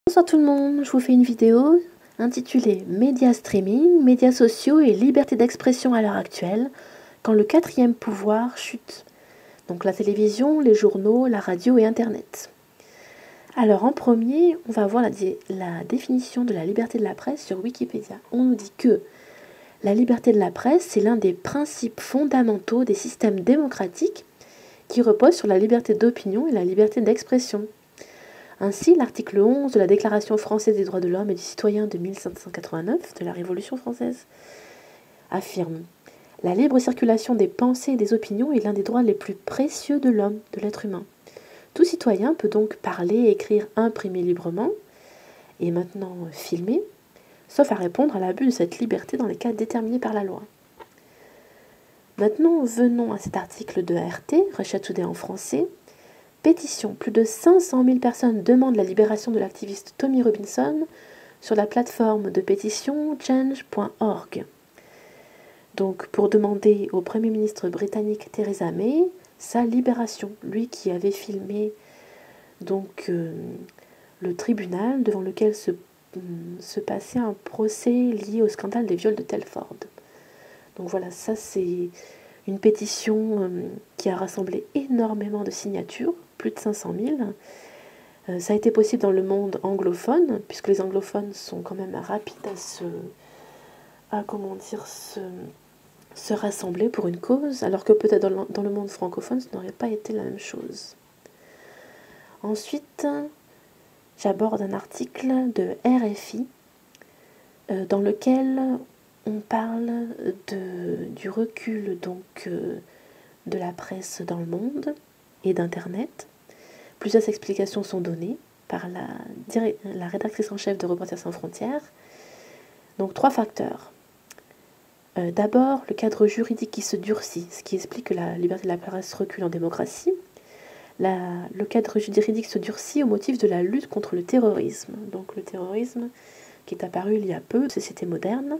Bonsoir tout le monde, je vous fais une vidéo intitulée Médias streaming, médias sociaux et liberté d'expression à l'heure actuelle, quand le quatrième pouvoir chute. Donc la télévision, les journaux, la radio et Internet. Alors en premier, on va voir la définition de la liberté de la presse sur Wikipédia. On nous dit que la liberté de la presse, c'est l'un des principes fondamentaux des systèmes démocratiques qui reposent sur la liberté d'opinion et la liberté d'expression. Ainsi, l'article 11 de la Déclaration française des droits de l'homme et du citoyen de 1789 de la Révolution française affirme « La libre circulation des pensées et des opinions est l'un des droits les plus précieux de l'homme, de l'être humain. Tout citoyen peut donc parler, écrire, imprimer librement, et maintenant filmer, sauf à répondre à l'abus de cette liberté dans les cas déterminés par la loi. » Maintenant, venons à cet article de RT, Russia Today en français. Pétition. Plus de 500 000 personnes demandent la libération de l'activiste Tommy Robinson sur la plateforme de pétition change.org. Donc, pour demander au Premier ministre britannique Theresa May sa libération, lui qui avait filmé donc le tribunal devant lequel se passait un procès lié au scandale des viols de Telford. Donc voilà, ça c'est une pétition qui a rassemblé énormément de signatures, plus de 500 000. Ça a été possible dans le monde anglophone, puisque les anglophones sont quand même rapides se rassembler pour une cause, alors que peut-être dans le monde francophone, ce n'aurait pas été la même chose. Ensuite, j'aborde un article de RFI dans lequel on parle du recul de la presse dans le monde et d'Internet. Plusieurs explications sont données par la rédactrice en chef de Reporters sans frontières. Donc 3 facteurs. D'abord, le cadre juridique qui se durcit, ce qui explique que la liberté de la presse recule en démocratie. Le cadre juridique se durcit au motif de la lutte contre le terrorisme. Donc le terrorisme qui est apparu il y a peu, société moderne.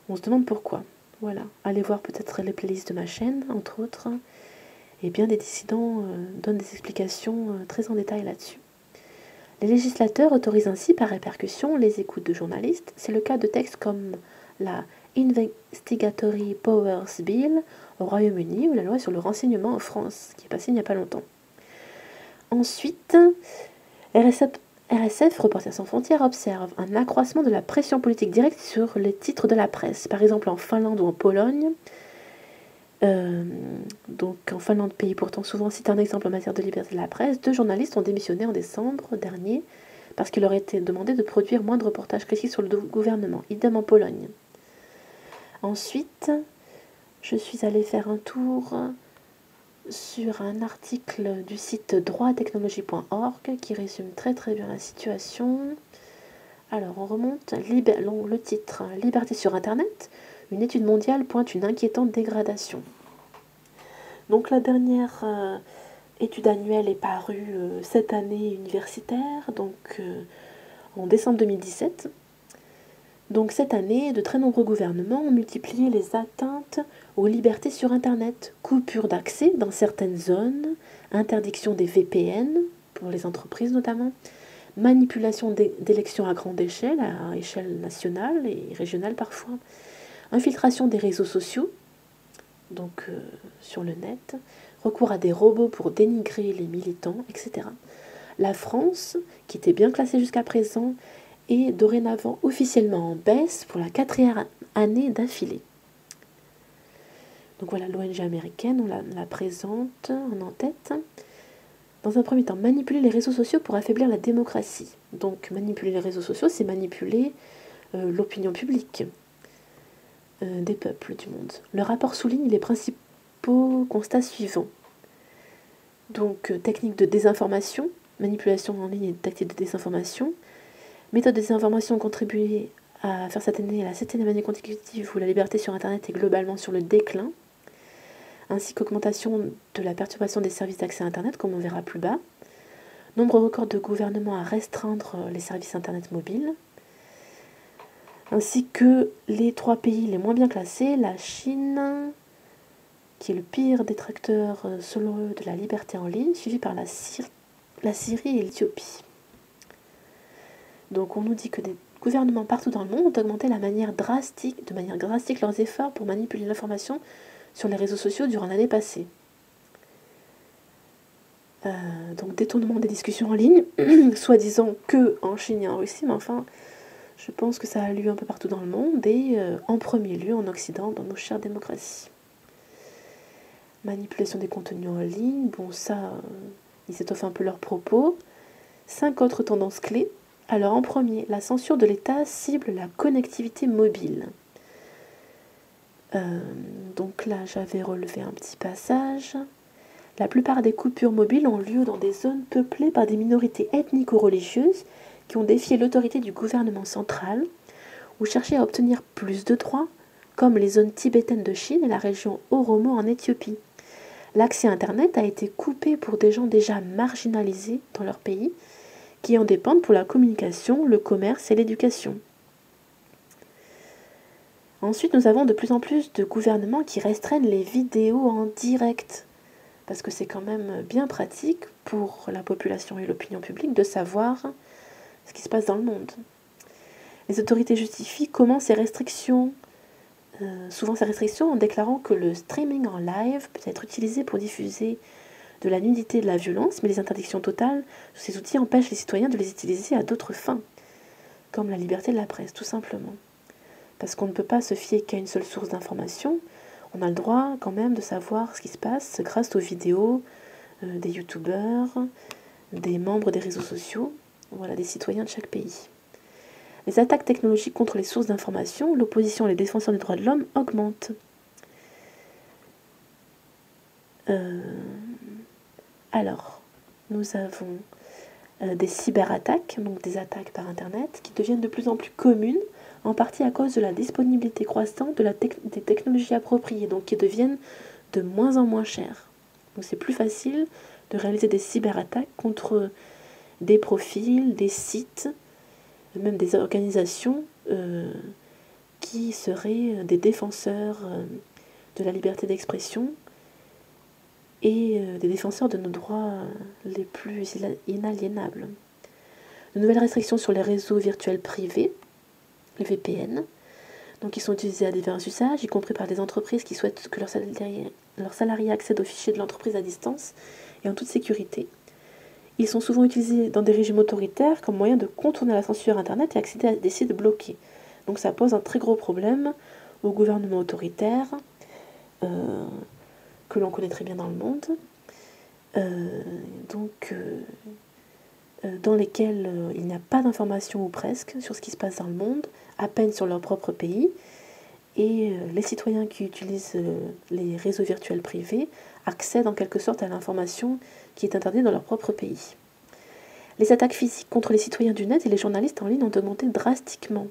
On se demande pourquoi. Voilà, allez voir peut-être les playlists de ma chaîne, entre autres. Et bien des dissidents donnent des explications très en détail là-dessus. Les législateurs autorisent ainsi par répercussion les écoutes de journalistes. C'est le cas de textes comme la Investigatory Powers Bill au Royaume-Uni ou la loi sur le renseignement en France, qui est passée il n'y a pas longtemps. Ensuite, RSF, Reporters sans frontières, observe un accroissement de la pression politique directe sur les titres de la presse. Par exemple en Finlande ou en Pologne, donc en Finlande, pays pourtant souvent cité un exemple en matière de liberté de la presse, 2 journalistes ont démissionné en décembre dernier parce qu'il leur était demandé de produire moins de reportages critiques sur le gouvernement. Idem en Pologne. Ensuite, je suis allée faire un tour sur un article du site droittechnologie.org qui résume très très bien la situation. Alors on remonte, le titre « Liberté sur Internet », une étude mondiale pointe une inquiétante dégradation. Donc la dernière étude annuelle est parue cette année universitaire, donc en décembre 2017. Donc cette année, de très nombreux gouvernements ont multiplié les atteintes aux libertés sur Internet, coupure d'accès dans certaines zones, interdiction des VPN, pour les entreprises notamment, manipulation d'élections à grande échelle, à échelle nationale et régionale parfois, infiltration des réseaux sociaux, donc sur le net, recours à des robots pour dénigrer les militants, etc. La France, qui était bien classée jusqu'à présent, est dorénavant officiellement en baisse pour la 4e année d'affilée. Donc voilà, l'ONG américaine, on la présente en tête. Dans un premier temps, manipuler les réseaux sociaux pour affaiblir la démocratie. Donc manipuler les réseaux sociaux, c'est manipuler l'opinion publique des peuples du monde. Le rapport souligne les principaux constats suivants. Donc technique de désinformation, manipulation en ligne et tactique de désinformation. Méthode de désinformation ont contribué à faire cette année la 7e année consécutive où la liberté sur Internet est globalement sur le déclin, ainsi qu'augmentation de la perturbation des services d'accès à Internet, comme on verra plus bas. Nombre record de gouvernements à restreindre les services Internet mobiles, ainsi que les 3 pays les moins bien classés, la Chine, qui est le pire détracteur selon eux de la liberté en ligne, suivi par la Syrie et l'Éthiopie. Donc on nous dit que des gouvernements partout dans le monde ont augmenté de manière drastique leurs efforts pour manipuler l'information sur les réseaux sociaux durant l'année passée. Donc détournement des discussions en ligne, soi-disant que en Chine et en Russie, mais enfin, je pense que ça a lieu un peu partout dans le monde et en premier lieu en Occident, dans nos chères démocraties. Manipulation des contenus en ligne, bon ça, ils étoffent un peu leurs propos. 5 autres tendances clés. Alors en premier, la censure de l'État cible la connectivité mobile. Donc là, j'avais relevé un petit passage. La plupart des coupures mobiles ont lieu dans des zones peuplées par des minorités ethniques ou religieuses qui ont défié l'autorité du gouvernement central ou cherché à obtenir plus de droits, comme les zones tibétaines de Chine et la région Oromo en Éthiopie. L'accès à Internet a été coupé pour des gens déjà marginalisés dans leur pays, qui en dépendent pour la communication, le commerce et l'éducation. Ensuite, nous avons de plus en plus de gouvernements qui restreignent les vidéos en direct, parce que c'est quand même bien pratique pour la population et l'opinion publique de savoir ce qui se passe dans le monde. Les autorités justifient souvent ces restrictions en déclarant que le streaming en live peut être utilisé pour diffuser de la nudité et de la violence, mais les interdictions totales de ces outils empêchent les citoyens de les utiliser à d'autres fins, comme la liberté de la presse, tout simplement. Parce qu'on ne peut pas se fier qu'à une seule source d'information, on a le droit quand même de savoir ce qui se passe grâce aux vidéos des youtubeurs, des membres des réseaux sociaux, voilà, des citoyens de chaque pays. Les attaques technologiques contre les sources d'information, l'opposition et les défenseurs des droits de l'homme augmentent. Alors, nous avons des cyberattaques, donc des attaques par Internet, qui deviennent de plus en plus communes, en partie à cause de la disponibilité croissante des technologies appropriées, donc qui deviennent de moins en moins chères. Donc c'est plus facile de réaliser des cyberattaques contre des profils, des sites, même des organisations qui seraient des défenseurs de la liberté d'expression et des défenseurs de nos droits les plus inaliénables. De nouvelles restrictions sur les réseaux virtuels privés, les VPN, donc ils sont utilisés à divers usages, y compris par des entreprises qui souhaitent que leurs salariés accèdent aux fichiers de l'entreprise à distance et en toute sécurité. Ils sont souvent utilisés dans des régimes autoritaires comme moyen de contourner la censure Internet et accéder à des sites bloqués. Donc ça pose un très gros problème aux gouvernements autoritaires, que l'on connaît très bien dans le monde, dans lesquels il n'y a pas d'informations ou presque sur ce qui se passe dans le monde, à peine sur leur propre pays, et les citoyens qui utilisent les réseaux virtuels privés accèdent en quelque sorte à l'information qui est interdite dans leur propre pays. Les attaques physiques contre les citoyens du net et les journalistes en ligne ont augmenté drastiquement.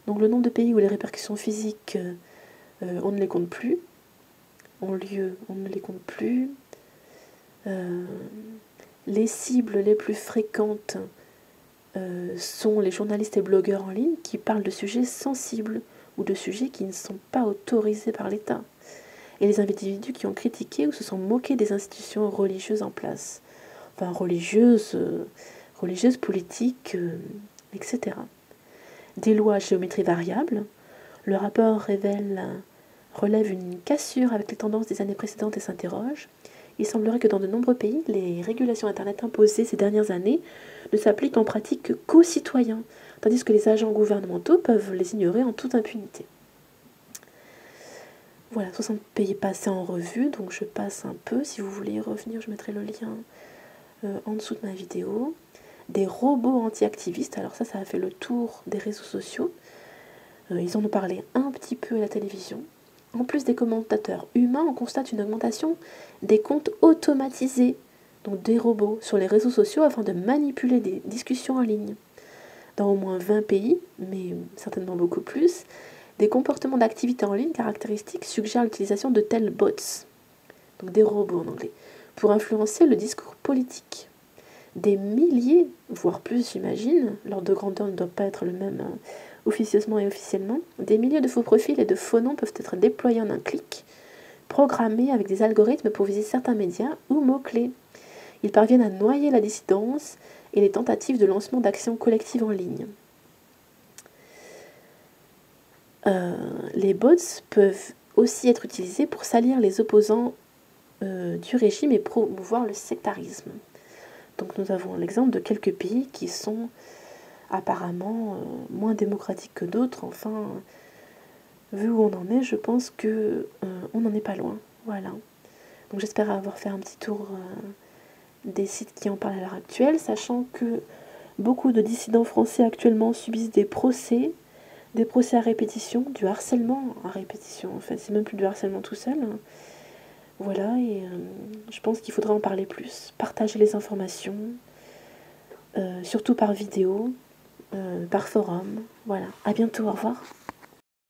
Donc le nombre de pays où les répercussions physiques, on ne les compte plus, ont lieu, on ne les compte plus. Les cibles les plus fréquentes sont les journalistes et blogueurs en ligne qui parlent de sujets sensibles ou de sujets qui ne sont pas autorisés par l'État, et les individus qui ont critiqué ou se sont moqués des institutions religieuses en place, enfin religieuses, politiques, etc. Des lois à géométrie variable. Le rapport relève une cassure avec les tendances des années précédentes et s'interroge. Il semblerait que dans de nombreux pays, les régulations Internet imposées ces dernières années ne s'appliquent en pratique qu'aux citoyens, tandis que les agents gouvernementaux peuvent les ignorer en toute impunité. Voilà, 60 pays passés en revue, donc je passe un peu. Si vous voulez y revenir, je mettrai le lien en dessous de ma vidéo. Des robots anti-activistes, alors ça a fait le tour des réseaux sociaux. Ils en ont parlé un petit peu à la télévision. En plus des commentateurs humains, on constate une augmentation des comptes automatisés, donc des robots, sur les réseaux sociaux afin de manipuler des discussions en ligne. Dans au moins 20 pays, mais certainement beaucoup plus, des comportements d'activité en ligne caractéristiques suggèrent l'utilisation de tels bots, donc des robots en anglais, pour influencer le discours politique. Des milliers, voire plus j'imagine, l'ordre de grandeur ne doit pas être le même officieusement et officiellement, des milliers de faux profils et de faux noms peuvent être déployés en un clic, programmés avec des algorithmes pour viser certains médias ou mots-clés. Ils parviennent à noyer la dissidence, et les tentatives de lancement d'actions collectives en ligne. Les bots peuvent aussi être utilisés pour salir les opposants du régime et promouvoir le sectarisme. Donc nous avons l'exemple de quelques pays qui sont apparemment moins démocratiques que d'autres. Enfin, vu où on en est, je pense que on n'en est pas loin. Voilà. Donc j'espère avoir fait un petit tour des sites qui en parlent à l'heure actuelle, sachant que beaucoup de dissidents français actuellement subissent des procès à répétition, du harcèlement à répétition. En fait, c'est même plus du harcèlement tout seul. Voilà, et je pense qu'il faudra en parler plus, partager les informations, surtout par vidéo, par forum. Voilà, à bientôt, au revoir.